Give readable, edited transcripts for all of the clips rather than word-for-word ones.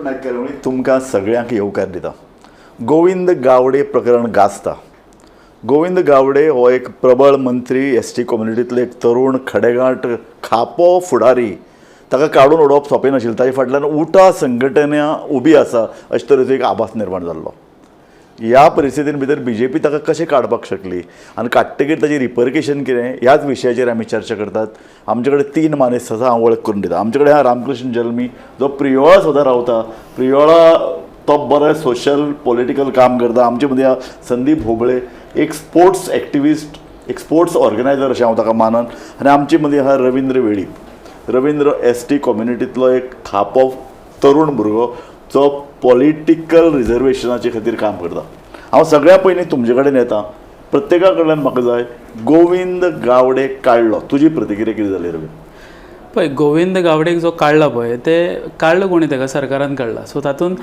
नायक तुमकां सगळ्यांक येवकार दिता. गोविंद गावडे प्रकरण गाजता. गोविंद गावडे हो एक प्रबळ मंत्री, एसटी कम्युनिटींतलो एक तरुण खडेगांठ खापो फुडारी. ताका काडून उडोवप सोंपें नाशिल्लें. ताचे फाटल्यान उठा संघटना उबी आसा अशे तरेचो एक आभास निर्माण जाल्लो. ह्या परिस्थितीन भितर बीजेपी ताका कशें काडपाक शकली आनी काडटकीर ताची रिपरकेशन कितें ह्याच विशयाचेर आमी चर्चा करतात. आमचे कडेन 3 मानेस्त आसा, हांव वळख करून दिता. आमचे कडेन हा रामकृष्ण जल्मी, जो प्रियोळा सुद्दां रावता. प्रियोळा तो बरें सोशल पॉलिटिकल काम करता. आमचे मदीं संदीप होबळे, एक स्पोर्ट्स एक्टिविस्ट, एक स्पोर्ट्स ऑर्गनायझर अशें हांव ताका मानन. आनी आमचे मदीं आहा रवींद्र वेळीप. रवींद्र एसटी कम्युनिटींतलो एक खापो तरूण भुरगो जो पॉलिटिकल रिजर्वेशनाचे खातीर काम करता. हांव सगळ्या पयलीं तुमचे कडेन येता. प्रत्येका कडल्यान म्हाका जाय गोविंद गावडे काडलो, तुजी प्रतिक्रिया कितें जाली रवी? पळय, गोविंद गावडेक जो काडला पळय ते काडलो कोणी ताका, सरकारान काडला. सो तातूंत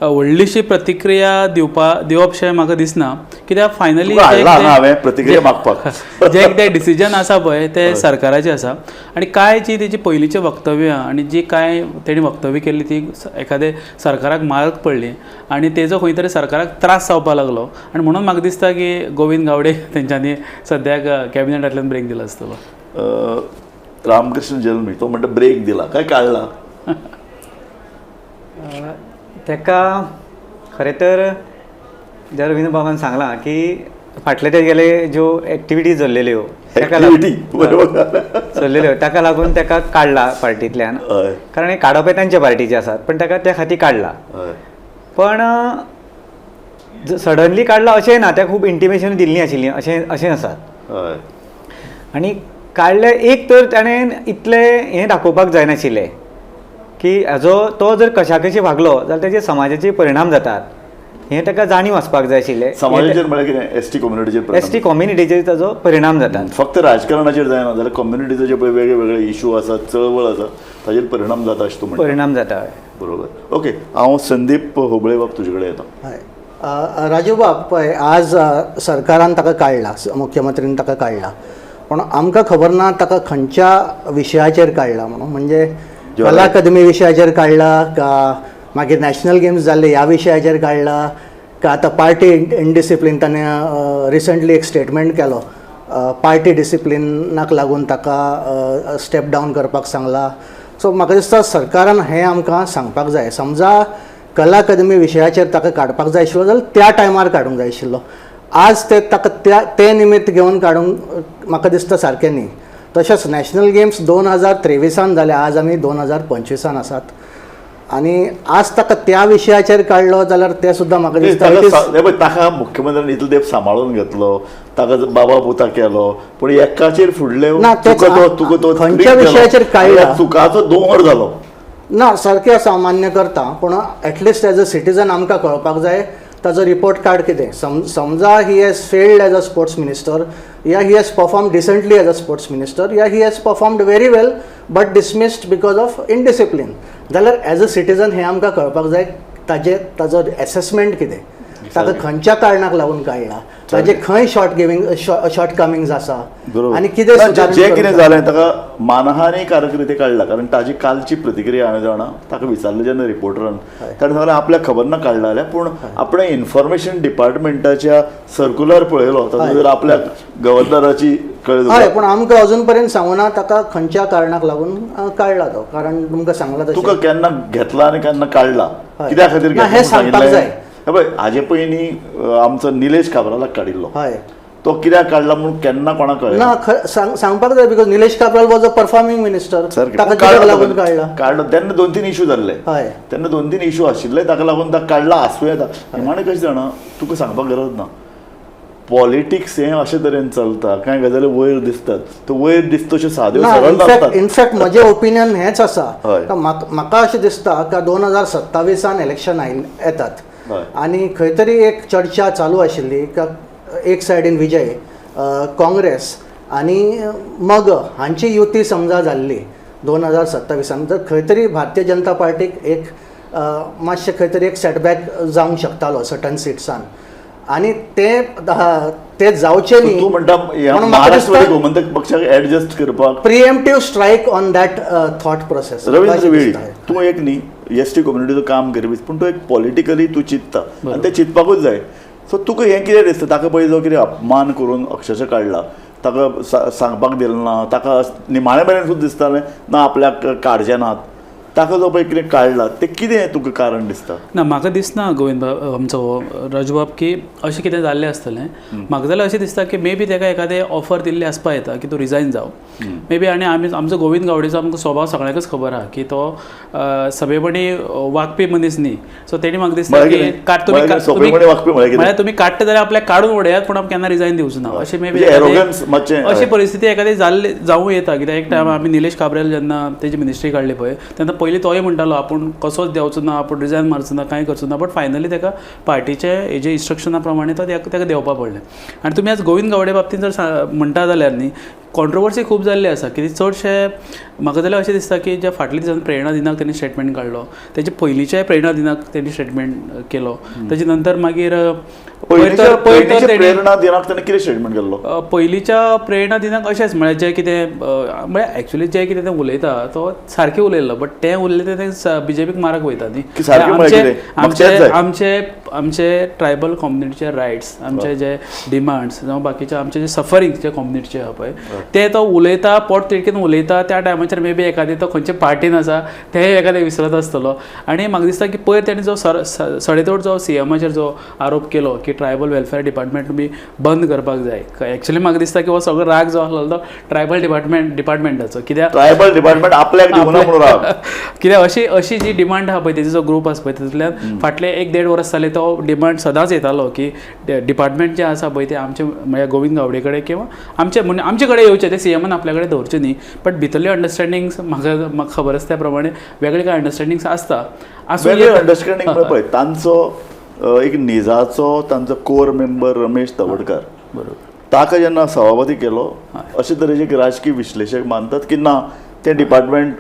व्हडलीशी प्रतिक्रिया दिवपशें म्हाका दिसना. कित्याक फायनली हांवें प्रतिक्रिया मागपाक जे ते डिसिजन आसा पळय ते सरकाराचें आसा. आनी कांय जी तेजी पयलींची वक्तव्यां आनी जी कांय तेणी वक्तव्य केल्ली ती एखादे सरकाराक मारक पडली आनी तेजो खंय तरी सरकाराक त्रास जावपाक लागलो. आनी म्हणून म्हाका दिसता की गोविंद गावडे तेंच्यांनी सद्याक कॅबिनेटांतल्यान ब्रेक दिलो आसतलो. रामकृष्ण जल्मी तो म्हणटा ब्रेक दिला काय काडला? ताका खरें तर ज्या रवींद्र बाबान सांगलां की फाटले तेगेले ज्यो एक्टिविटीज चल्लेल्यो चल्लेल्यो ताका लागून ताका काडला पार्टींतल्यान. कारण हे काडप तांच्या पार्टीचे आसात, पण ताका त्या खातीर काडला. पण सडनली काडला अशें ना, ताका खूब इंटिमेशन दिल्लीं आशिल्लीं अशें आसा. आनी काडले एक तर ताणें इतलें हें दाखोवपाक जायनाशिल्लें की हाजो तो जर कशी वागलो जाल्यार ताचे समाजाचे परिणाम जातात. हें ताका जाणीव आसपाक जाय आशिल्लें. समाजाचेर म्हळ्यार कितें? एसटी कम्युनिटीचेर ताजो परिणाम जातात. फक्त राजकारणाचेर जायना जाल्यार कम्युनिटीचे जे पळय वेगळे वेगळे इशू आसात, चळवळ आसा, ताचेर परिणाम जाता अशें तूं म्हणटा? परिणाम जाता. बरोबर. ओके, हांव संदीप होबळे बाब तुजे कडेन येता. हय राजू बाब, पळय आज सरकारान ताका काडला, मुख्यमंत्रीन ताका काडला. पण आमकां खबर ना ताका खंयच्या विशयाचेर काडला म्हणून. म्हणजे कला अकादमी विशयाचेर काडला का मागीर नॅशनल गेम्स जाल्ले ह्या विशयाचेर काडला का आतां पार्टी इनडिसिप्लीन. ताणें रिसंटली एक स्टेटमेंट केलो, पार्टी डिसिप्लिनाक लागून ताका स्टेप डावन करपाक सांगला. सो म्हाका दिसता सरकारान हें आमकां सांगपाक जाय. समजा कला अकादमी विशयाचेर ताका काडपाक जाय आशिल्लो जाल्यार त्या टायमार काडूंक जाय आशिल्लो. आज ते ताका ते निमित्त घेवन काडूंक म्हाका दिसता सारकें न्ही. तशेंच नॅशनल गेम्स 2023 जाले, आज आमी 2025 आसात. आनी आज ताका त्या विशयाचेर काडलो जाल्यार ते सुद्दां म्हाका दिसता ताका मुख्यमंत्र्यान इतलो तेंप सांबाळून घेतलो, ताका बाबा बुता केलो, पूण एकाचेर फुडले खंयच्या विशयाचेर काडला चुकाचो दोंगर जालो ना. सारकें आसा, मान्य करता. पूण एटलिस्ट एज अ सिटीजन आमकां कळपाक जाय ताजो रिपोर्ट कार्ड कितें. समजा he has failed as a sports minister, या he has perform decently as a sports minister, या he has performed very well but dismissed because of indiscipline, जाल्यार as a citizen हें आमकां कळपाक जाय ताजो एसेसमेंट कितें, ताका खंयच्या कारणाक लागून काडला, ताजे खंय शॉर्ट कमिंग्स आसा आनी कितें जे कितें जालें ताका मानहानी कारकिर्दी काडला. कारण ताजी कालची प्रतिक्रिया हांवें जाणा ताका विचारलें जेन्ना रिपोर्टरान, ताणें सांगलें आपल्याक खबर ना काडला जाल्यार, पूण आपणें इन्फॉर्मेशन डिपार्टमेंटाच्या सर्क्युलर पळयलो तातूंत आपल्याक गव्हर्नराची कळ्ळी. हय, पूण आमकां अजून पर्यंत सांगूना ताका खंयच्या कारणाक लागून काडला तो. कारण तुमकां सांगला तुका केन्ना घेतला आनी केन्ना काडला, कित्या खातीर हें सांगपाक जाय. पळय हाजे पयलीं आमचो निलेश काब्रालाक काडिल्लो. हय, तो कित्याक काडला म्हणून केन्ना कोणाक कळ्ळें ना. सांगपाक जाय because Nilesh Cabral was a performing minister. ताका कित्याक लागून काडला तेन्ना 2-3 इशू जाल्ले. हय, तेन्ना 2-3 इशू आशिल्ले, ताका लागून ताका काडला आसूं येता. आनी कशें जाणा, तुका सांगपाक गरज ना. पॉलिटिक्स हें अशे तरेन चलता, कांय गजाली वयर दिसतात, तो वयर दिसता तश्यो साद्यो सरळ नासतात. इनफॅक्ट म्हजें ओपिनियन हेंच आसा. म्हाका अशें दिसता की 2027 इलेक्शन येतात आनी खंय तरी एक चर्चा चालू आशिल्ली का एक सायडीन विजय, काँग्रेस आनी मग हांची युती समजा जाल्ली 2027, तर खंय तरी भारतीय जनता पार्टीक एक मातशें खंय तरी एक सेटबॅक जावंक शकतालो सर्टन सिट्सान. आनी ते जावचे न्ही तूं म्हणटा म्हणून म्हाका महाराष्ट्रवादी दिसता गोमंतक पक्षाक ऍडजस्ट करपाक preemptive strike on that thought process Ravindra वेळी तूं एक न्ही एस टी कम्युनिटीचो काम करपी पूण तूं एक पॉलिटिकली तूं चिंतता आनी तें चिंतपाकूच जाय सो तुका हें कितें दिसता ताका पळय जो कितें अपमान करून अक्षरशः काडला ताका सांगपाक दिलें ना ताका निमाणे मेरेन सुद्दां दिसतालें ना आपल्याक काडचे नात ताका जो पळय कितें काडला तें कितें तुका कारण दिसता ना म्हाका दिसना गोविंद बाब आमचो राजूबाब की अशें कितें जाल्लें आसतलें म्हाका जाल्यार अशें दिसता की मे बी ताका एखादें ऑफर दिल्ली आसपा येता की तूं रिजायन जाव मे बी आनी आमचो गोविंद गावडेचो आमकां स्वभाव सगळ्यांकच खबर आहा की तो सभेपणी वागपी मनीस न्ही सो तेणी म्हाका दिसता की म्हळ्यार तुमी काडटा जाल्यार आपल्याक काडून उडयात पूण आमकां केन्ना रिजायन दिवचो ना अशें मे बी अशी परिस्थिती एखादी जावं येता कित्याक एक टायम आमी निलेश काब्रेल जेन्ना तेजी मिनिस्ट्री काडली पळय तेन्ना पयलीं तोय म्हणटालो आपूण कसोच देंवचो ना आपूण रिजायन मारचो ना कांय करचो ना बट फायनली ताका पार्टीचे हेजे इन्स्ट्रक्शना प्रमाणे तो ताका देंवपा पडलें आनी तुमी आज गोविंद गावडे बाबतींत जर म्हणटा जाल्यार न्ही कॉन्ट्रोवर्सी खूब जाल्ली आसा कित्याक चडशे म्हाका जाल्यार अशें दिसता की जे फाटल्या दिसान प्रेरणा दिनाक तेणी स्टेटमेंट काडलो तेजे पयलींच्याय प्रेरणा दिनाक तेणी स्टेटमेंट केलो तेजे नंतर मागीर प्रेरणा दिनाक ताणें कितें स्टेटमेंट केल्लो पयलींच्या प्रेरणा दिनाक अशेंच म्हळ्यार जें कितें म्हळ्यार एक्चुअली जें कितें तें उलयता तो सारकें उलयल्लो बट तें उलयलें तें बीजेपीक मारक वयता न्ही आमचे ट्रायबल कम्युनिटीचे रायट्स आमचे जे डिमांड्स जावं बाकीचे आमचे जे सफरींग जे कम्युनिटीचे आहा पळय ते तो उलयता पोट तिडकीन उलयता त्या टायमाचेर मे बी एखादी तो खंयचे पार्टीन आसा तेंय एखादें विसरत आसतलो आनी म्हाका दिसता की पयर तेणी जो सडेतोड जो सीएमाचेर जो आरोप केलो की ट्रायबल वेलफेअर डिपार्टमेंट तुमी बंद करपाक जाय एक्चुअली म्हाका दिसता की हो सगळो राग जो आसलो तो ट्रायबल डिपार्टमेंटाचो कित्याक ट्रायबल डिपार्टमेंट आपल्याक दिवना म्हणून राग कित्याक अशी जी डिमांड आहा पळय तेजो जो ग्रूप आसा पळय तितूंतल्यान फाटले 1-1.5 वर्स जाले तो डिमांड सदांच येतालो की डिपार्टमेंट जे आसा पळय ते आमचे म्हळ्यार गोविंद गावडे कडेन किंवा आमचे कडेन येवचे ते सीएमान आपल्या कडेन दवरचे न्ही बट भितरली अंडरस्टँडिंग्स म्हाका खबर आसा त्या प्रमाणे वेगळे काय अंडरस्टँडिंग्स आसता अंडरस्टँडिंग पळय तांचो एक निजाचो तांचो कोर मेंबर रमेश तवडकर बरोबर ताका जेन्ना सभापती केलो अशे तरेचे एक राजकीय विश्लेशक मानतात की ना तें डिपार्टमेंट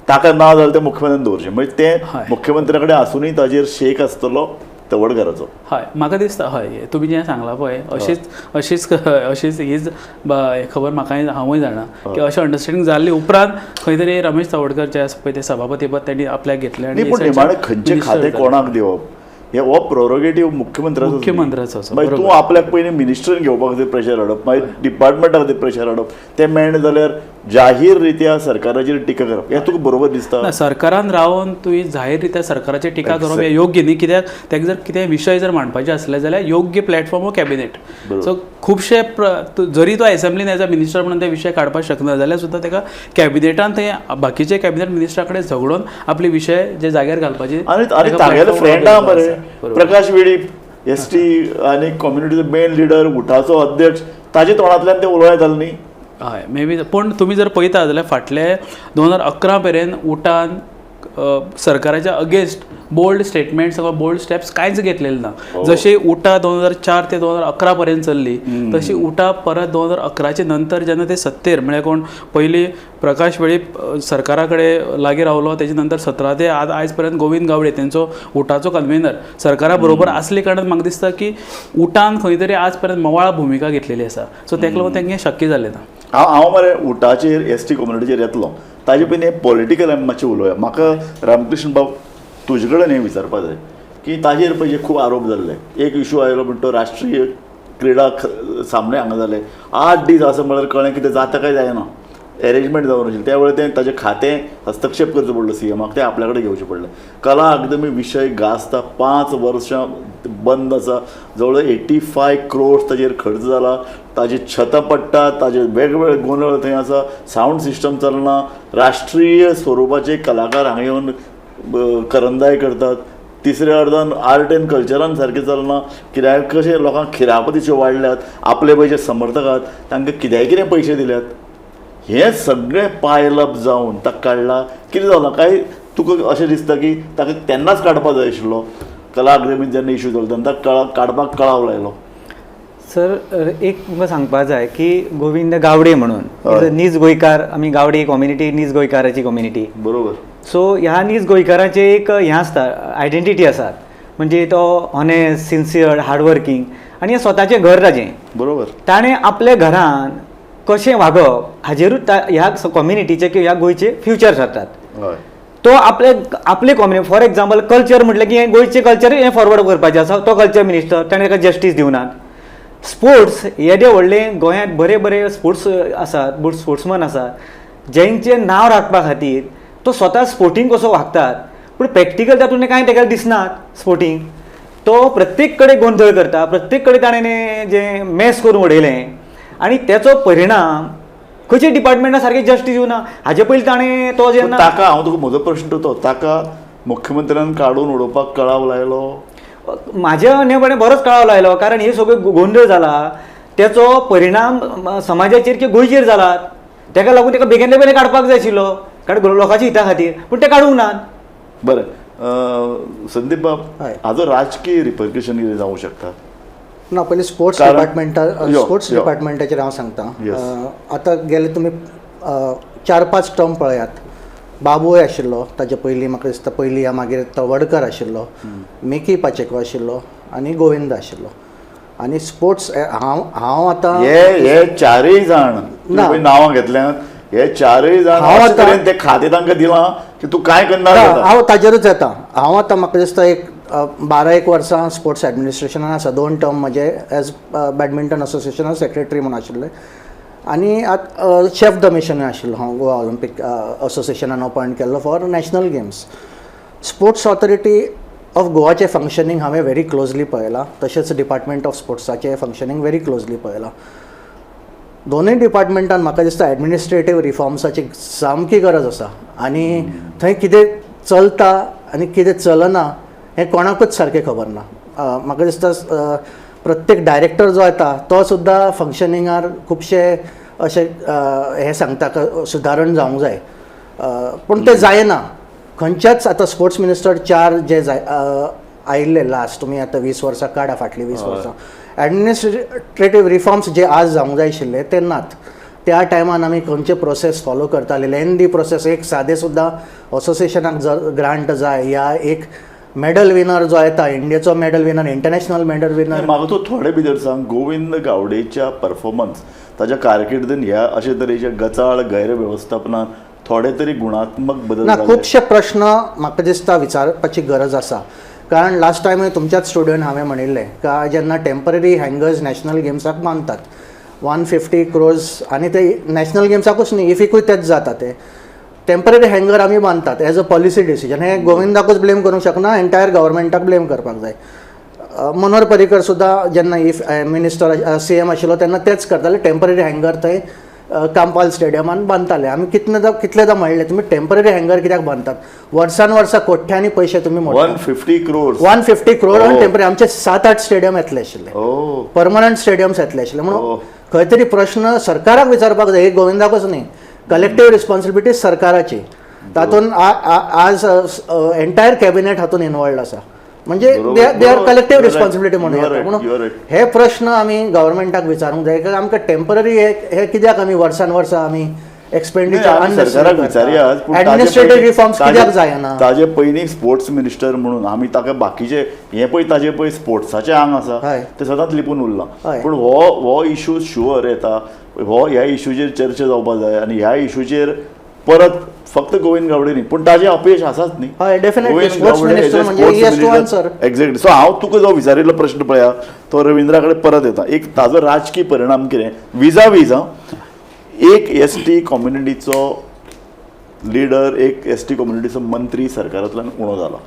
ताका ना जाल्यार तें मुख्यमंत्र्यान दवरचें म्हणजे तें मुख्यमंत्र्या कडेन आसुनूय ताजेर शेक आसतलो तवडकराचो हय म्हाका दिसता हय तुमी जें सांगलां पळय अशीच हीच खबर म्हाकाय हांवूय जाणा की अशें अंडरस्टँडिंग जाल्ली उपरांत खंय तरी रमेश तवडकर जे आसा पळय ते सभापती पद तेणी आपल्याक घेतलें आनी पूण निमाणें खंयचें खातें कोणाक दिवप हे हो प्रोरोगेटीव मुख्यमंत्र्याचो मागीर तूं आपल्याक पयलीं मिनिस्टरीन घेवपाक खातीर प्रेशर हाडप मागीर डिपार्टमेंटा खातीर प्रेशर हाडप तें मेळना जाल्यार जाहीर रित्या सरकाराचेर टिका करप हें तुका बरोबर दिसता सरकारान रावन तुवें जाहीर रित्या सरकाराचेर टिका करप हें योग्य न्ही कित्याक ताका जर कितें विशय जर मांडपाचे आसले जाल्यार योग्य प्लॅटफॉर्म हो कॅबिनेट सो खुबशे जरी तो असेंब्लीन एज अ मिनिस्टर म्हणून ते विशय काडपाक शकना जाल्यार सुद्दां ताका कॅबिनेटान ते बाकीचे कॅबिनेट मिनिस्टरा कडेन झगडून आपले विशय जे जाग्यार घालपाचे आनी तागेले फ्रेंड आहा मरे प्रकाश वेळीप एस टी आनी कम्युनिटीचो मेन लिडर उठाचो अध्यक्ष ताजे तोंडांतल्यान तें उलोवं येतालें न्ही हय मे बी पूण तुमी जर पळयता जाल्यार फाटले 2011 मेरेन उठान सरकाराच्या अगेन्स्ट बोल्ड स्टेटमेंट्स वा बोल्ड स्टेप्स कांयच घेतलेले ना जशी उठा 2004 ते 2011 पर्यंत चल्ली तशी उठा परत 2011चे नंतर जेन्ना ते सत्तेर म्हळ्यार कोण पयलीं प्रकाश वेळीप सरकारा कडेन लागीं रावलो तेजे नंतर 17 ते आयज पर्यंत गोविंद गावडे तेंचो उठाचो कन्व्हेनर सरकारा बरोबर आसले कारणान म्हाका दिसता की उठान खंय तरी आज पर्यंत मोवाळ भुमिका घेतलेली आसा सो ताका लागून तेंगे शक्य जालें ना हांव मरे उठाचेर एस टी कम्युनिटीचेर येतलो ताजे पयलीं हें पॉलिटिकल मातशें उलोवया म्हाका रामकृष्ण बाब तुजे कडेन हें विचारपाक जाय की ताजेर पयलीं खूब आरोप जाल्ले एक इशू आयलो म्हणटा तो राष्ट्रीय क्रिडा सामने हांगा जाले 8 दीस आसा म्हळ्यार कळ्ळें कितें जाता काय जायना अरेंजमेंट जावन आशिल्लें त्या वेळार तें ताजें खातें हस्तक्षेप करचो पडलो सीएमाक तें आपल्या कडेन घेवचें पडलें कला अकादमी विशय गाजता 5 वर्सां बंद आसा जवळ 85 crores ताजेर खर्च जाला ताजी छतां पडटा ताजे वेगवेगळे गोंदळ थंय आसा सावंड सिस्टम चलना राष्ट्रीय स्वरुपाचे कलाकार हांगा येवन करंदाय करतात तिसऱ्या अर्दान आर्ट एंड कल्चरान सारकें चलना कित्याक कशें लोकांक खिरापतीच्यो वाडल्यात आपले पयशे समर्थक आहात तांकां कितें पयशे दिल्यात हें सगळें पायलप जावन ताका काडला कितें जालां काय तुका अशें दिसता की ताका तेन्नाच काडपाक जाय आशिल्लो कला अकादमींत जेन्ना इशू जालो तेन्ना ताका काडपाक कळाव लायलो सर एक तुमकां सांगपाक जाय की गोविंद गावडे म्हणून नीज गोंयकार आमी गावडे कम्युनिटी नीज गोंयकाराची कम्युनिटी बरोबर सो ह्या नीज गोंयकाराचें एक हें आसता आयडेंटिटी आसा म्हणजे तो ऑनेस्ट सिन्सियर हार्डवर्किंग आनी हें स्वताचें घर ताजें. बरोबर. ताणें आपल्या घरान कशें वागप हाजेरूच ह्या कम्युनिटीचें किंवा ह्या गोंयचें फ्युचर थारतात. हय. तो आपले कम्युनिटी फॉर एग्जाम्पल कल्चर म्हटलें की हें गोंयचें कल्चर हें फॉरवर्ड करपाचें आसा. तो कल्चर मिनिस्टर ताणें ताका जस्टीस दिवनात. स्पोर्ट्स येदे व्हडले गोंयांत बरे बरे स्पोर्ट्स आसात, स्पोर्ट्समॅन आसात जेंचें नांव राखपा खातीर तो स्वता स्पोर्टींग कसो वागतात पूण प्रॅक्टिकल तातूंत कांय ताका दिसनात स्पोर्टींग. तो प्रत्येक कडेन गोंधळ करता, प्रत्येक कडेन ताणें जें मॅस करून उडयलें आनी ताचो परिणाम खंयच्या डिपार्टमेंटान सारकें जस्टीस दिवना. हाजे पयलीं ताणें तो जेन्ना ताका हांव तुका म्हजो प्रश्न तो ताका मुख्यमंत्र्यान काडून उडोवपाक कळाव लायलो. म्हाज्या अनेपणे बरोच कळाव लायलो कारण हे सगळे गोंधळ जाला त्याचो परिणाम समाजाचेर किंवा गोंयचेर जाला. ताका लागून ताका बेगीनले बेगीन काडपाक जाय आशिल्लो कारण लोकांच्या हिता खातीर पूण ते काडूंक नात. बरें. संदीप बाब, हय. हाजो राजकीय रिपरकशन कितें जावंक शकता? ना पयलीं स्पोर्ट्स कारण- स्पोर्ट्स यो. डिपार्टमेंटाचेर हांव सांगता. Yes. आतां गेले तुमी 4-5 टर्म पळयात. बाबूय आशिल्लो ताचे पयलीं म्हाका दिसता पयलीं मागीर तवडकर आशिल्लो, मिकी पाचेको आशिल्लो आनी गोविंद आशिल्लो. आनी स्पोर्ट्स हांव आतां हे चारय जाण ना. तुवें नांवां घेतल्यात, हे चारय जाण हांव अशे आतां- तरेन ते खातें तांकां दिलां की तूं कांय करना ना, जाता. हांव ताजेरूच येता. हांव आतां म्हाका दिसता एक 12-1 वर्सां स्पोर्ट्स एडमिनिस्ट्रेशनान आसा. 2 टर्म म्हजे एज बॅडमिंटन असोसिएशनान सेक्रेटरी म्हूण आशिल्ले आनी शेफ द मिशनूय आशिल्लो हांव गोवा ऑलिंपीक असोसिएशनान अपॉयंट केल्लो for national games. Sports authority of गोवाचें फंक्शनींग हांवें व्हेरी क्लोजली पळयलां, तशेंच डिपार्टमेंट ऑफ स्पोर्ट्साचें फंक्शनींग व्हेरी क्लोजली पळयलां. दोनूय डिपार्टमेंटान म्हाका दिसता एडमिनिस्ट्रेटीव रिफॉर्म्साची सामकी गरज आसा आनी थंय कितें चलता आनी कितें चलना हें कोणाकूच सारकें खबर ना. म्हाका दिसता प्रत्येक डायरेक्टर जो येता तो सुद्दां फंक्शनिंगार खुबशे अशे हें सांगता सुदारण जावंक जाय पूण तें जायना. खंयच्याच आतां स्पोर्ट्स मिनिस्टर 4 जे आयिल्ले लास्ट तुमी आतां 20 वर्सां काडा, फाटलीं 20 वर्सां एडमिनिस्ट्रेटीव रिफॉर्म्स जे आज जावंक जाय आशिल्ले ते नात. त्या टायमान आमी खंयचे प्रोसेस फॉलो करताले, लेंदी प्रोसेस. एक सादें सुद्दां असोसिएशनाक ग्रांट जाय या एक मेडल विनर जो येता, इंडियेचो medal winner, international medal winner. म्हाका तूं थोडे भितर सांग, गोविंद गावडेच्या परफॉर्मन्स ताच्या कारकिर्दीन ह्या अशे तरेच्या गचाळ गैरवेवस्थापनान थोडे तरी गुणात्मक बदल ना, जाले? खुबशे प्रश्न म्हाका दिसता विचारपाची गरज आसा. कारण लास्ट टायमूय तुमच्याच स्टुडियोन हांवें म्हणिल्लें का जेन्ना टेम्पररी हँगर्स नॅशनल गेम्साक बांदतात 150 crores आनी ते नॅशनल गेम्साकूच न्ही, इफिकूय तेच जाता. ते टेम्पररी हँगर आमी बांदतात एज अ पॉलिसी डिसिजन. हें गोविंदाकूच ब्लेम करूंक शकना, एंटायर गव्हर्मेंटाक ब्लेम करपाक जाय. मनोहर पर्रीकर सुद्दां जेन्ना मिनिस्टर CM आशिल्लो तेन्ना तेच करताले, टेम्पररी हँगर थंय कांपाल स्टेडियमान बांदताले. आमी कितलेदा म्हणलें तुमी टेम्पररी हँगर कित्याक बांदतात? वर्सान वर्सा कोट्यांनी पयशे तुमी 150 crores 150 crore ऑन टेम्पररी. आमचे 7-8 स्टेडियम येतले आशिल्ले, ओ परमनंट स्टेडियम्स येतले आशिल्ले. म्हणून खंय तरी प्रश्न सरकाराक विचारपाक जाय, एक गोविंदाकूच न्ही. कलेक्टीव रिस्पॉन्सिबिलिटी सरकाराची. तातूंत आज एंटायर कॅबिनेट हातूंत इनवॉल्ड आसा. म्हणजे दे आर कलेक्टीव रिस्पॉन्सिबिलिटी म्हणून हे प्रश्न आमी गव्हर्मेंटाक विचारूंक जाय की आमकां टेम्पररी हे कित्याक आमी वर्सान वर्सा आमी सरकाराक विचारयात, पूण एडमिनिस्ट्रेटीव रिफॉर्म्स कित्याक जायना? ताजे पयलीं स्पोर्ट्स मिनिस्टर म्हणून आमी ताका बाकीचे हे पळय ताजे पळय स्पोर्ट्साचें आंग आसा हय. ते सदांच लिपून उरलां. हय. पूण हो इशू शुअर येता, ह्या इशूचेर चर्चा जावपाक जाय आनी ह्या इशूचेर परत फक्त गोविंद गावडे न्ही पूण ताजें अपयश आसाच न्ही. हय, definitely. Govind Sports Gawade minister as a म्हणजे sports he has to minister. answer. Exactly. So हांव तुका जो विचारिल्लो प्रश्न पळया तो रविंद्रा कडेन परत येता. एक ताजो राजकीय परिणाम कितें विजा एक ST कम्युनिटीचो लिडर, एक ST कम्युनिटीचो मंत्री सरकारांतल्यान उणो जाला.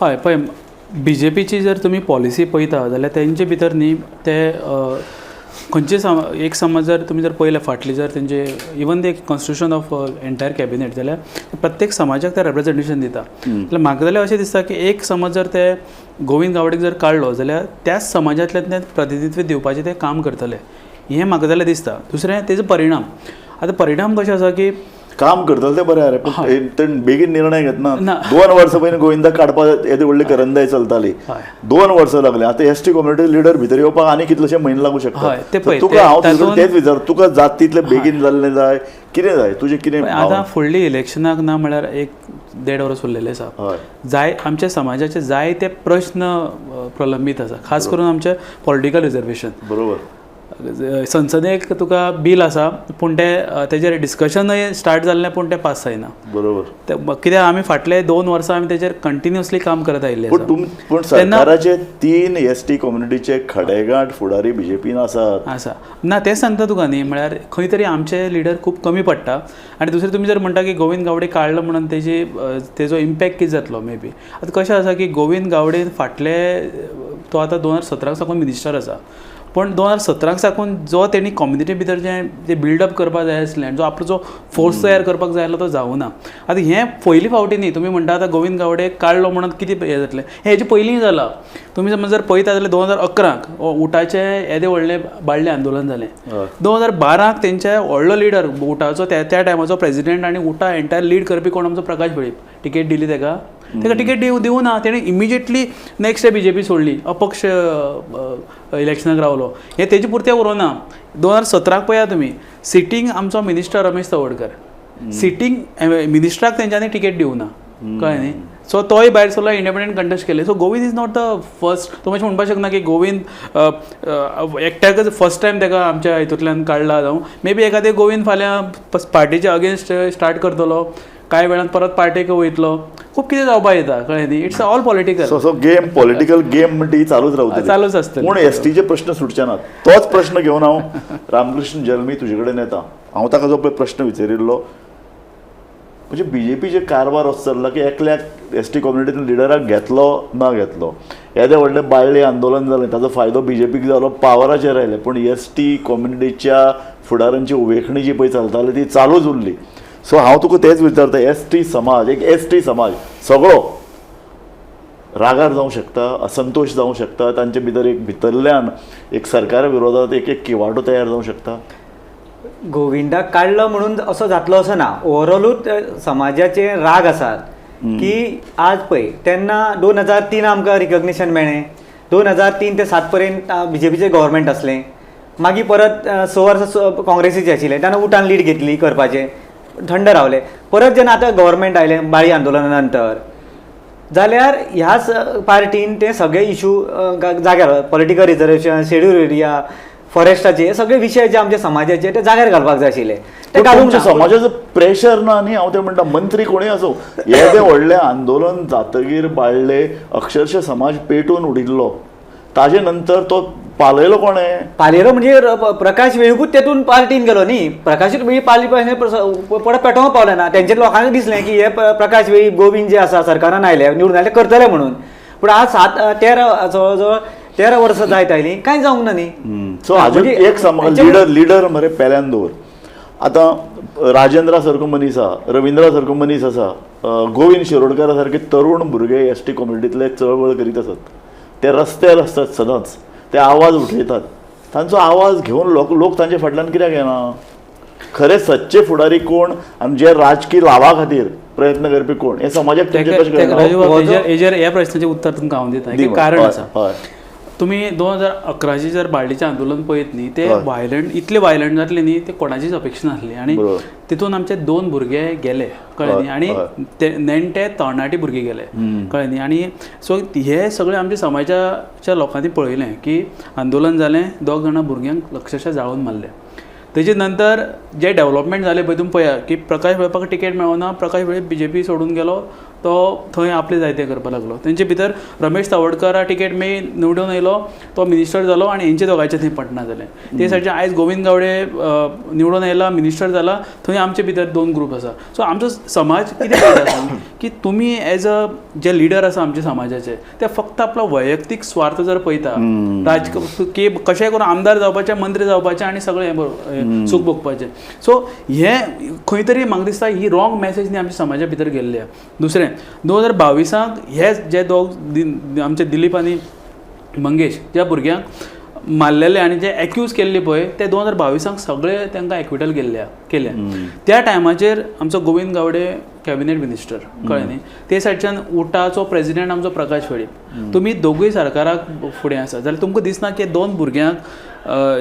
हय पळय, BJPची जर तुमी पॉलिसी पळयता जाल्यार तेंचे भितर न्ही ते खंयचे एक समज जर तुमी जर पळयलें फाटली जर तेंचे इवन ते कॉन्स्टिट्यूशन ऑफ एंटायर कॅबिनेट जाल्यार प्रत्येक समाजाक ते रेप्रेझेंटेशन दिता. जाल्यार म्हाका जाल्यार अशें दिसता की एक समज जर ते गोविंद गावडेक जर काडलो जाल्यार त्याच समाजांतल्यान ते प्रतिनिधित्व दिवपाचें ते काम करतले हें म्हाका जाल्यार दिसता. दुसरें तेजो परिणाम. आतां परिणाम कशें आसा की काम करतले ते बरें आरे पूण ते बेगीन निर्णय घेतना ना. 2 वर्सां पयलीं गोविंदा काडपाक येदी व्हडली करंदाय चलताली हय. 2 वर्सां लागली आतां एसटी कम्युनिटी लिडर भितर येवपाक आनी कितलेशे म्हयने लागू शकता हय, ते तर पळय, तुका हांव तुजे तातूंत- तेच विचार तुका जात तितले बेगीन जाल्लें जाय कितें जाय तुजें कितें आतां फुडली इलेक्शनाक ना म्हळ्यार 1-1.5 वर्स उरलेले आसा हय जाय आमच्या समाजाचे जायते प्रश्न प्रलंबीत आसा खास करून आमचे पॉलिटिकल रिजर्वेशन बरोबर संसदेक तुका बील आसा पूण तेजेर डिस्कशनय स्टार्ट जाल्लें पूण तें पास जायना बरोबर कित्याक आमी फाटले 2 वर्सां आमी तेजेर कंटिन्युअसली काम करत आयिल्ले पूण आसा पूण सरकाराचे 3 एसटी कम्युनिटीचे खडेगांठ फुडारी बीजेपीन आसात आसा ना तें सांगता तुका न्ही म्हळ्यार खंय तरी आमचे लिडर खूब कमी पडटा आनी दुसरें तुमी जर म्हणटा की गोविंद गावडे काडलो म्हणून तेजो इम्पॅक्ट कितें जातलो मे बी आतां कशें आसा की गोविंद गावडेन फाटले तो आतां 2017 साकून मिनिस्टर आसा पण 2017 साकून जो तेणी कम्युनिटी भितर जें बिल्डअप करपाक जाय आसलें जो आपलो जो फोर्स तयार करपाक जाय आसलो तो जावना आतां हें पयलीं फावटी न्ही तुमी म्हणटा आतां गोविंद गावडे काडलो म्हणून कितें हें जातलें हें पयलीं जालां तुमी समज जर पळयता जाल्यार 2011 उटाचें येदें व्हडलें बाळ्ळें आंदोलन जालें 2012 तेंचे व्हडलो लिडर उटाचो त्या टायमाचो प्रेसिडेंट आनी उटा एंटायर लीड करपी कोण आमचो प्रकाश वेळीप टिकेट दिली ताका टिकेट दिवं ना तेणी इमिजिएटली नेक्स्ट डे बीजेपी सोडली अपक्ष इलेक्शनाक रावलो हें तेजी पुरतें उरोना 2017 पळया तुमी सिटींग आमचो मिनिस्टर रमेश तवडकर सिटींग मिनिस्टराक तेंच्यांनी टिकेट दिवं ना कळ्ळें न्ही सो तोय भायर सरलो इंडिपेंडंट कंटेस्ट केले so Govind is not the first तूं मातशें म्हणपाक शकना की गोविंद एकट्याकच फर्स्ट टायम ताका आमच्या हितूंतल्यान काडला जावं मे बी एखादें गोविंद फाल्यां पार्टीच्या अगेन्स्ट स्टार्ट करतलो कांय वेळान परत पार्टेक वयतलो खूब कितें जावपाक येता कळ्ळें न्ही it's all political so game political game म्हणटी चालूच रावतली चालूच आसतली पूण एसटीचे प्रश्न सुटचे नात तोच प्रश्न घेवन हांव रामकृष्ण जल्मी तुजे कडेन येता हांव ताका जो पळय प्रश्न विचारिल्लो म्हणजे बीजेपीचे कारभार असो चल्ला की एकल्याक एसटी कम्युनिटीन लिडराक घेतलो ना घेतलो येदें व्हडलें बाळ्ळें आंदोलन जालें ताजो फायदो बीजेपीक जालो पावराचेर आयले पूण एसटी कम्युनिटीच्या फुडाऱ्यांची उवेखणी जी पळय चलताली ती चालूच उरली सो हांव तुका तेच विचारता एसटी समाज एक एसटी समाज सगळो रागार जावंक शकता असंतोश जावंक शकता तांचे भितर एक भितरल्यान एक सरकारा विरोधात एक किवाटो तयार जावंक शकता गोविंदाक काडलो म्हणून असो जातलो असो ना ओवरऑलूच समाजाचे राग आसात की आज पळय तेन्ना 2003 आमकां रिकग्निशन मेळ्ळें 2003 ते 2007 पर्यंत बीजेपीचें गव्हर्मेंट असलें मागीर परत 6 वर्सां काँग्रेसीचें आशिल्लें तेन्ना उठान लीड घेतली करपाचें थंड रावले परत जेन्ना आतां गव्हर्मेंट आयलें बाळी आंदोलना नंतर जाल्यार ह्याच पार्टीन ते सगळे इशू जाग्यार पॉलिटिकल रिजर्वेशन शेड्यूल एरिया फॉरेस्टाचे हे सगळे विशय जे आमच्या समाजाचे ते जाग्यार घालपाक जाय आशिल्ले ते घालूंक ना समाजाचं प्रेशर ना न्ही हांव ते म्हणटा मंत्री कोणूय आसूं येदें व्हडलें आंदोलन जातकीर बाळ्ळे अक्षरशः समाज पेटून उडिल्लो ताजे नंतर तो पालयलो कोणें पालयलो म्हणजे प्रकाश वेळीकूच तेतून पार्टीन गेलो न्ही प्रकाश वेळी पाली परत पेटोवंक पावलें ना तेंच्या लोकांक दिसलें की हे प्रकाश वेळी गोविंद जे आसा सरकारान आयले निवडून आयले करतले म्हणून पूण आज 13 13 वर्सां जायत आयलीं कांय जावंक ना न्ही सो हाजे एक समज लिडर मरे पेल्यान दवर आतां राजेंद्रा सारको मनीस आसा रविंद्रा सारको मनीस आसा गोविंद शिरोडकारा सारके तरूण भुरगे एसटी कम्युनिटींतले चळवळ करीत आसात ते रस्त्यार आसतात सदांच ते आवाज उठयतात तांचो आवाज घेवन लोक तांचे फाटल्यान कित्याक येना खरे सच्चे फुडारी कोण आनी जे राजकीय लावा खातीर प्रयत्न करपी कोण हे समाजाक हेजेर ह्या प्रश्नाचें उत्तर तुमकां हांव दिता एक कारण आसा तुमी 2011 जर बाळ्ळेचें आंदोलन पळयत न्ही ते वायलंट इतले वायलंट जातले न्ही ते कोणाचीच अपेक्षा नासली आनी तितून आमचे 2 भुरगे गेले कळ्ळें न्ही आनी ते नेणटे तरणाटी भुरगे गेले कळ्ळें न्ही आनी सो हे सगळें आमच्या समाजाच्या लोकांनी पळयलें की आंदोलन जालें 2 जाणां भुरग्यांक अक्षरशः जाळून मारले तेजे नंतर जे डेव्हलपमेंट जालें पळय तुमी पळया की प्रकाश वेळपाक टिकेट मेळना प्रकाश वेळीप बीजेपी सोडून गेलो तो थंय आपले जायते करपाक लागलो तेंचे भितर रमेश तवडकरा टिकेट निवडून येयलो तो मिनिस्टर जालो आनी हेंचे दोगांचें थंय पटना जालें ते सायडीन आयज गोविंद गावडे निवडून येयला मिनिस्टर जाला थंय आमचे भितर 2 ग्रूप आसा सो आमचो समाज कितें करता की तुमी एज अ जे लिडर आसा आमच्या समाजाचे ते फक्त आपलो वैयक्तीक स्वार्थ जर पळयता की कशेंय करून आमदार जावपाचें मंत्री जावपाचें आनी सगळें सूख भोगपाचें सो हें खंय तरी म्हाका दिसता ही रॉंग मॅसेज न्ही आमच्या समाजा भितर गेल्ली आहा दुसरें 2022 हे जे दोग आमचे दिलीप आनी मंगेश ज्या भुरग्यांक मारलेले आनी जे एक्यूज केल्ले पळय ते 2022 सगळे तांकां एक्विटल गेल्ले आहा केल्या त्या टायमाचेर आमचो गोविंद गावडे कॅबिनेट मिनिस्टर कळ्ळें न्ही ते सायडच्यान उटाचो प्रेसिडेंट आमचो प्रकाश वेळीप तुमी दोगूय सरकाराक फुडें आसा जाल्यार तुमकां दिसना की 2 भुरग्यांक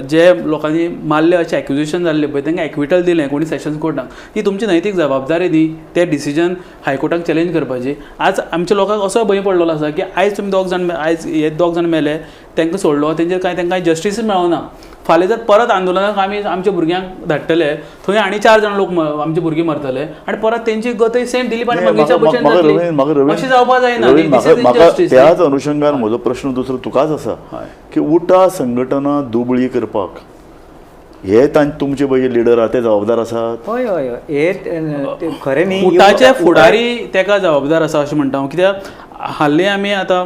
जे लोकांनी मारले अशें एक्विजिशन जाल्लें पळय तांकां एक्विटल दिलें कोणी सेशन्स कोर्टाक ती तुमची नैतीक जबाबदारी न्ही ते डिसिजन हायकोर्टाक चॅलेंज करपाची आज आमच्या लोकांक असो भंय पडलेलो आसा की आयज तुमी 2 जाण आयज हे 2 जाण मेले तांकां सोडलो तेंचेर तांकां जस्टीस मेळना फाल्यां जर परत आंदोलनाक आमी आमच्या भुरग्यांक धाडटले थंय आनी 4 जाण लोक आमचे भुरगे मरतले आनी परत तेंची गतय सेम दिलीप आनी मंगेशा भशेन जातली अशें जावपाक जायना म्हाका त्याच अनुशंगान म्हजो प्रश्न दुसरो तुकाच आसा की उटा संघटना दुबळी करपाक हे तुमचे पळय लिडर आहा ते जबाबदार आसात हय हय हय हे खरें न्ही उटाचे फुडारी ताका जबाबदार आसा अशें म्हणटा हांव कित्याक हाल्ली आमी आतां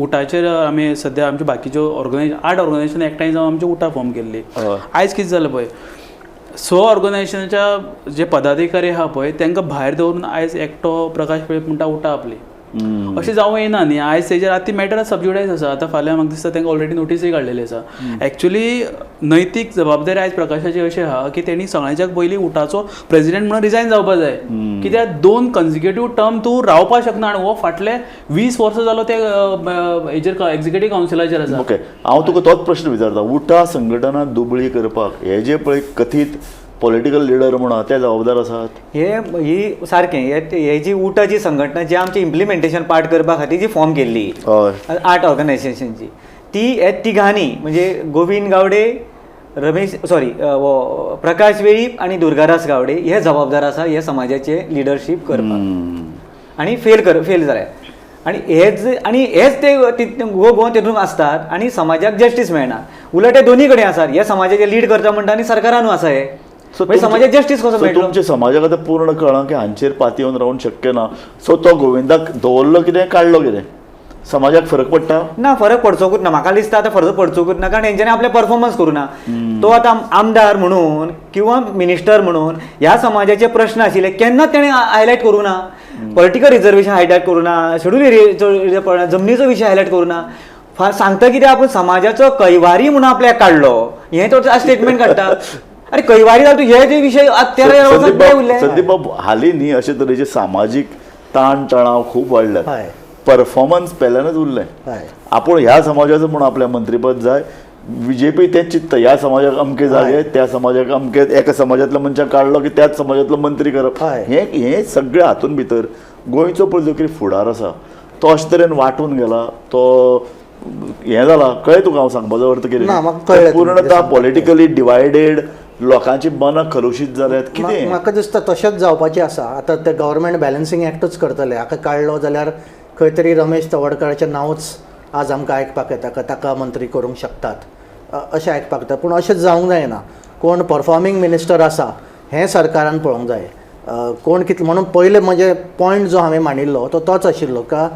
उटाचेर आमी सद्या आमच्यो बाकीच्यो 8 ऑर्गनायजेशन एकठांय जावन आमची उटा फॉर्म केल्ली आयज कितें जालें पळय 6 ऑर्गनायजेशनाच्या जे पदाधिकारी आहा पळय तांकां भायर दवरून आयज एकटो प्रकाश वेळीप म्हणटा उटा आपली अशें जावं येना न्ही आयज तेजेर आतां ती मॅटर सबज्युडायज आसा आतां फाल्यां म्हाका दिसता तांकां ऑलरेडी नोटीसय काडलेली आसा एक्चुली नैतीक जबाबदारी आयज प्रकाशाची अशी आहा की तेणी सगळ्यांच्याक पयलीं उटाचो प्रेसिडेंट म्हणून रिजायन जावपाक जाय कित्याक 2 कन्सिक्युटीव टर्म तूं रावपाक शकना आनी हो फाटले 20 वर्सां जालो ते हेजेर एक्झिक्युटीव कावन्सिलाचेर आसा ओके हांव तुका तोच प्रश्न विचारता उटा संघटना दुबळी करपाक हे जे पळय कथीत पॉलिटिकल लिडर म्हणा ते जबाबदार आसात ही सारकें हे जी उटाची संघटना जी आमची इम्प्लिमेंटेशन पार्ट करपा खातीर जी फॉर्म केल्ली 8 ऑर्गनायजेशनची ती हे तिघांनी म्हणजे गोविंद गावडे प्रकाश वेळीप आनी दुर्गादास गावडे हे जबाबदार आसा हे समाजाचे लिडरशीप करपाक आनी फेल जाले आनी हेच ते गोवन तेतून आसतात आनी समाजाक जस्टीस मेळना उलट हे दोनी कडेन आसात हे समाजाचे लीड करता म्हणटा आनी सरकारानूय आसा हे समाजाक जस्टीस कसो मेळटलो तुमच्या समाजाक आतां पूर्ण कळ्ळां की हांचेर पाती येवन रावूंक शक्य ना सो तो गोविंदाक दवरलो कितें काडलो कितें समाजाक फरक पडटा ना फरक पडचोकूच ना म्हाका दिसता आतां फरक पडचोकूच ना कारण हेंच्यांनी आपले परफॉर्मन्स करूं ना तो आतां आमदार म्हणून किंवा मिनिस्टर म्हणून ह्या समाजाचे प्रश्न आशिल्ले केन्नाच तेणें हायलायट करूं ना पॉलिटिकल रिजर्वेशन हायलायट करूं ना शेड्यूल जमनीचो विशय हायलायट करूं ना सांगता कितें आपूण समाजाचो कैवारी म्हणून आपल्याक काडलो हें तो स्टेटमेंट काडटा अरे कैवारी जाल तूं हे जे विशय संदीप बाब हालीं न्ही अशे तरेचे सामाजीक ताण तणाव खूब वाडल्यात परफॉर्मन्स पेल्यानच उरलें आपूण ह्या समाजाचो म्हणून आपल्या मंत्रीपद जाय बीजेपी तेच चित्ता ह्या समाजाक अमके जागे त्या समाजाक अमके एका समाजांतल्या मनशाक काडलो की त्याच समाजांतलो मंत्री करप हे सगळे हातून भितर गोंयचो पळय जो कितें फुडार आसा तो अशे तरेन वांटून गेला तो हें जाला कळ्ळें तुका हांव सांगपाचो अर्थ कितें पूर्णता पॉलिटिकली डिवायडेड लोकांची मनां कलुशीत जाल्यात कितें म्हाका दिसता तशेंच जावपाचें आसा आतां ते गव्हर्मेंट बॅलन्सिंग एक्टूच करतले हाका काडलो जाल्यार खंय तरी रमेश तवडकराचें नांवच आज आमकां आयकपाक येता ताका मंत्री करूंक शकतात अशें आयकपाक येता पूण अशेंच जावंक जायना कोण परफॉर्मिंग मिनिस्टर आसा हें सरकारान पळोवंक जाय कोण कितलें म्हणून पयले म्हजे पॉयंट जो हांवें मांडिल्लो तो तोच आशिल्लो का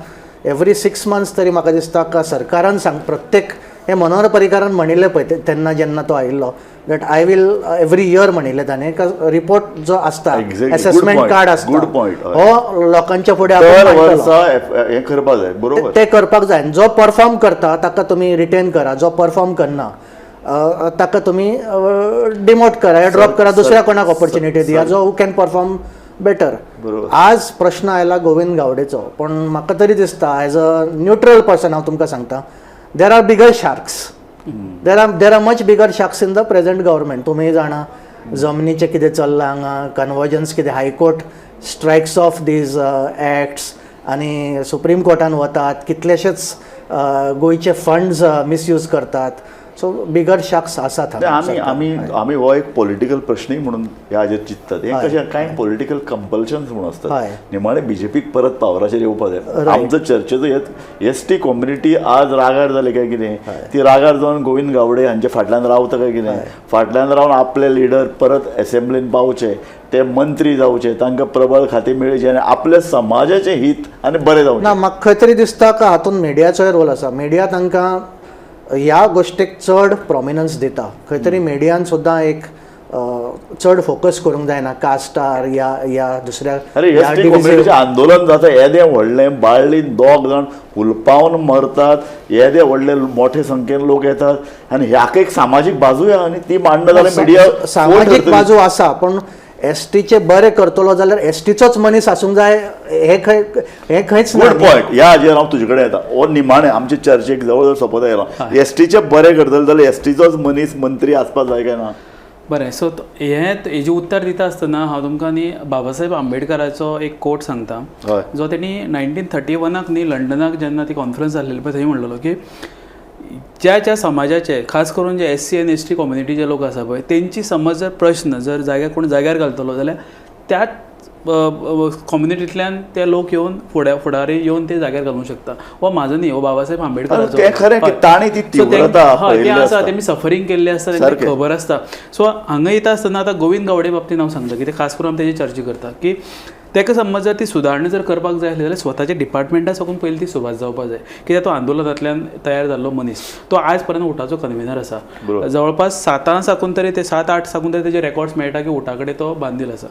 एवरी 6 मंथ्स तरी म्हाका दिसता का सरकारान प्रत्येक हे मनोहर पर्रीकारान म्हणिल्लें पळय तेन्ना जेन्ना तो आयिल्लो that I will every year म्हणिल्लें ताणें रिपोर्ट जो आसता असेसमेंट कार्ड आसता हो लोकांच्या फुडें हें करपाक जाय बरोबर ते करपाक जाय जो परफॉर्म करता ताका तुमी रिटेन करा जो परफॉर्म करना ताका तुमी डिमोट करा ड्रॉप करा दुसऱ्या कोणाक ऑपॉर्च्युनिटी दिया जो हू कॅन परफॉर्म बेटर आज प्रश्न आयला गोविंद गावडेचो पण म्हाका तरी दिसता एज अ न्यूट्रल पर्सन हांव तुमकां सांगता there are bigger sharks there are much bigger sharks in the present government तुमी जाणा जमनीचें कितें चल्लां हांगा कन्वर्जन्स कितें high court strikes of these acts आनी सुप्रीम कोर्टान वतात कितलेशेच गोंयचे फंड्स मिसयूज करतात सो बिगर शार्क्स आसात आमी हो एक पॉलिटिकल प्रश्नय म्हणून ह्या हाजेर चिंततात हे कशें कांय पॉलिटिकल कंपल्शन्स म्हणून आसतात निमाणे बीजेपीक परत पावराचेर येवपाक जाय आमचो चर्चेचो एसटी कम्युनिटी आज रागार जाले काय कितें ती रागार जावन गोविंद गावडे हांचे फाटल्यान रावता काय कितें फाटल्यान रावन आपले लिडर परत असेंब्लीन पावचे ते मंत्री जावचे तांकां प्रबळ खातें मेळचें आनी आपल्या समाजाचें हित आनी बरें जावचें ना म्हाका खंय तरी दिसता का हातूंत मिडियाचोय रोल आसा मिडिया तांकां ह्या गोश्टेक चड प्रॉमिनन्स दिता खंय तरी मिडियान सुद्दां एक चड फोकस करूंक जायना कास्टार या दुसऱ्या अरे ह्या एस टी division- कम्युनिटीचें आंदोलन जाता येदे व्हडलें बाळ्ळीन दोग जाण हुलपावन मरतात येदे व्हडले मोठे संख्येन लोक येतात आनी ह्याक एक सामाजीक बाजूय आहा आनी ती मांडना जाल्यार मिडिया सामाजीक बाजू आसा पण एसटीचे बरें करतलो जाल्यार एसटीचोच मनीस आसूंक जाय हे खंयच गुड ना पॉयंट ह्या हाजेर हांव तुजे कडेन येता हो निमाणे आमचे चर्चेक जवळ जवळ सोंपत आयला एसटीचे बरें करतले जाल्यार एसटीचोच मनीस मंत्री आसपाक जाय काय ना बरें सो हेजें उत्तर दिता आसतना हांव तुमकां न्ही बाबासाहेब आंबेडकराचो एक कोट सांगता हय जो तेणी 1931 न्ही लंडनाक जेन्ना ती कॉन्फरन्स जाल्ली पळय थंय म्हणलेलो की ज्या समाजाचे खास करून जे SC आनी ST कम्युनिटीचे लोक आसा पळय तेंची समज जर प्रश्न जर कोण जाग्यार घालतलो जाल्यार त्याच कम्युनिटींतल्यान ते लोक येवन फुडारी येवन ते जाग्यार घालूंक शकता हो म्हाजो न्ही हो बाबासाहेब आंबेडकराचो तें खरें की ताणी ती तीव्रता ते पळयल्ली आसा आसता. तेमी सफरींग केल्ले आसता तेंकां खबर आसता सो हांगा येता आसतना आतां गोविंद गावडे बाबतींत हांव सांगता की ते खास करून तेजी चर्चा करता की ताका समज जर ती सुदारणा जर करपाक जाय आसली जाल्यार स्वताच्या डिपार्टमेंटा साकून पयलीं ती सुरवात जावपाक जाय कित्याक तो आंदोलनांतल्यान तयार जाल्लो मनीस तो आज पर्यंत उठाचो कन्व्हेनर आसा जवळपास 7 साकून तरी ते 7-8 साकून तरी तेजे रेकॉर्ड्स मेळटा की उठा कडेन तो बांदील आसा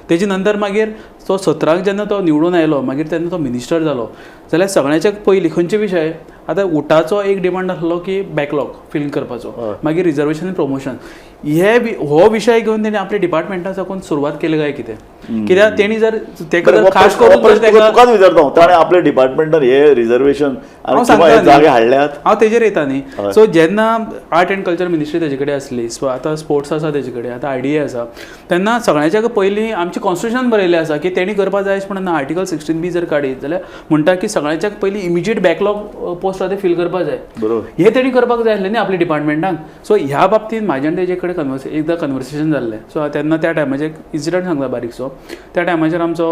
तेजे नंतर मागीर तो 17 जेन्ना तो निवडून आयलो मागीर तेन्ना तो मिनिस्टर जालो जाल्यार सगळ्याच्या पयलीं खंयचे विशय आतां उठाचो एक डिमांड आसलो की बॅकलॉग फिल करपाचो मागीर रिजर्वेशन आनी प्रमोशन हो विशय घेवन तेणी आपल्या डिपार्टमेंटा साकून सुरवात केली काय कितें कित्याक तेणी जर तेका जर खास करून जर तेका तुकाच विचारता ताणें आपल्या डिपार्टमेंटान हे रिजर्वेशन आनी किंवा हे जागे हाडल्यात हांव तेजेर येता न्ही सो जेन्ना आर्ट एंड कल्चर मिनिस्ट्री तेजे कडेन आसली आतां स्पोर्ट्स आसा तेजे कडेन आतां IDA आसा तेन्ना सगळ्यांच्या पयलीं आमची कॉन्स्टिट्यूशन बरयलें आसा की तेणी करपाक जाय म्हणून आर्टिकल 16B जर काडीत जाल्यार म्हणटा की सगळ्यांच्या पयलीं इमिजिएट बॅकलॉग पोस्ट आसा ते फिल करपाक जाय बरोबर हे तेणी करपाक जाय आसलें न्ही आपल्या डिपार्टमेंटान सो ह्या बाबतींत म्हाज्यान तेजे कडेन एकदां कन्वर्सेशन जाल्लें सो तेन्ना त्या टायमाचेर एक इन्सिडंट सांगता बारीकसो त्या टायमाचेर आमचो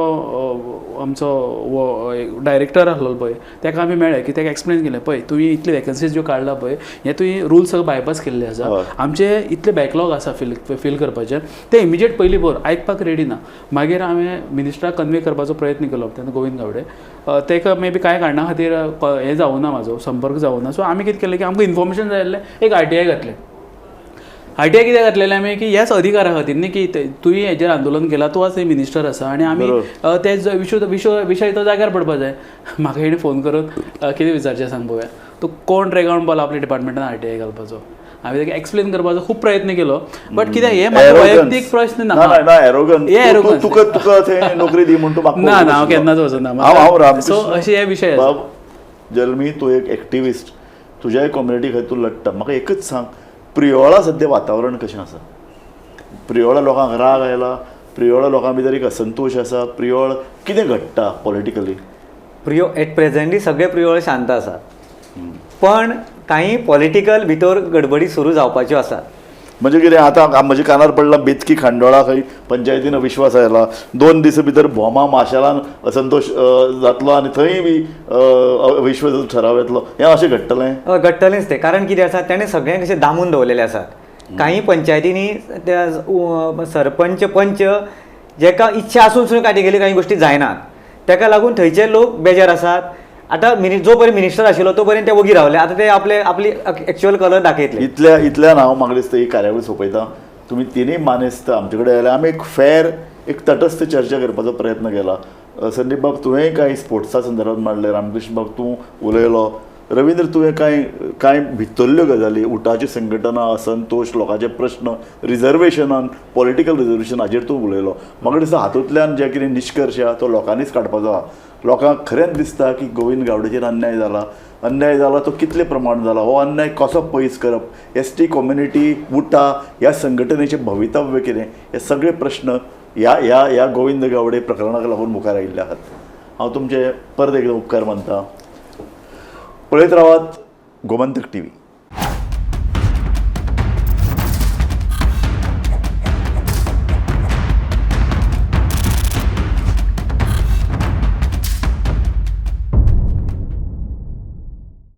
डायरेक्टर आसलो पळय ताका आमी मेळ्ळे की ताका एक्सप्लेन केलें पळय तुवें इतले वेकन्सीज ज्यो काडला पळय हे तुवें रूल्स सगळे बायपास केल्ले आसा आमचे इतले बॅकलॉग आसा फील करपाचे ते इमिजिएट पयलीं भर आयकपाक रेडी ना मागीर हांवें मिनिस्टराक कन्वे करपाचो प्रयत्न केलो तेन्ना गोविंद गावडे ताका मे बी कांय कारणां खातीर हें जावना म्हाजो संपर्क जावना सो आमी कितें केलें की आमकां इन्फॉर्मेशन जाय आसलें एक RTI घातलें ITI कित्याक घातलेलें आमी की ह्याच अधिकारा खातीर न्ही की तुवें हेजेर आंदोलन केलां तूं आज मिनिस्टर आसा आनी आमी ते विशय तो जाग्यार पडपाक जाय म्हाका हेणें फोन करून कितें विचारचें सांग पळोवया तूं कोण रेगावन पावला आपल्या डिपार्टमेंटान RTI घालपाचो हांवें ताका एक्सप्लेन करपाचो खूब प्रयत्न केलो बट कित्याक हे म्हाजो वैयक्तीक प्रश्न ना तुका थंय नोकरी दी म्हूण तूं ना हांव केन्नाच वचना हांव सो अशे हे विशय आसा जल्मी तूं एक एक्टिविस्ट तुज्याय कम्युनिटी खातीर तूं लडटा म्हाका एकच सांग प्रियोळा सद्या वातावरण कशें आसा प्रियोळा लोकांक राग आयला प्रियोळा लोकां भितर एक असंतोश आसा प्रियोळ कितें घडटा पॉलिटिकली एट प्रेझेंटली सगळे प्रियोळ शांत आसात पण काही पॉलिटिकल भितर गडबडी सुरू जावपाच्यो आसात म्हणजे कितें आतां म्हज्या कानार पडला बेतकी खांडोळा खंय पंचायतीन अविश्वास आयला 2 दीस भितर भोमा माशेलान असंतोश जातलो आनी थंय बी अविश्वास ठराव येतलो हें अशें घडटलें घडटलेंच तें कारण कितें आसा तेणें सगळ्यांक अशें दामून दवरलेलें आसात काही पंचायतींनी त्या सरपंच पंच जेका इच्छा आसून सुद्दां काटी गेली काही गोश्टी जायनात ताका लागून थंयचे लोक बेजार आसात आतां जो पर्यंत मिनिस्टर आशिल्लो तो पर्यंत ते वगी रावले आतां ते आपली एक्चुअल कलर दाखयतले इतल्यान हांव म्हाका दिसता ही कार्यावळ सोंपयता तुमी तिनूय मानेस्त आमचे कडेन आयल्या आमी एक फॅर एक तटस्थ चर्चा करपाचो प्रयत्न केला संदीप बाब तुवें कांय स्पोर्ट्सा संदर्भांत मांडलें रामकृष्ण बाब तूं उलयलो रवींद्र तुवें कांय भितरल्यो गजाली उठाची संघटना असंतोश लोकांचे प्रश्न रिजर्वेशनान पॉलिटिकल रिजर्वेशन हाजेर तूं उलयलो म्हाका दिसता हातूंतल्यान जे कितें निश्कर्श आहा तो लोकांनीच काडपाचो आहा लोकांक खरेंच दिसता की गोविंद गावडेचेर अन्याय जाला तो कितले प्रमाण जाला हो अन्याय कसो पयस करप ST कम्युनिटी उठा ह्या संघटनेचें भवितव्य कितें हे सगळे प्रश्न ह्या गोविंद गावडे प्रकरणाक लागून मुखार आयिल्ले आहात हांव तुमचे परत एकदां उपकार मानता पळयत रावात गोमंतक TV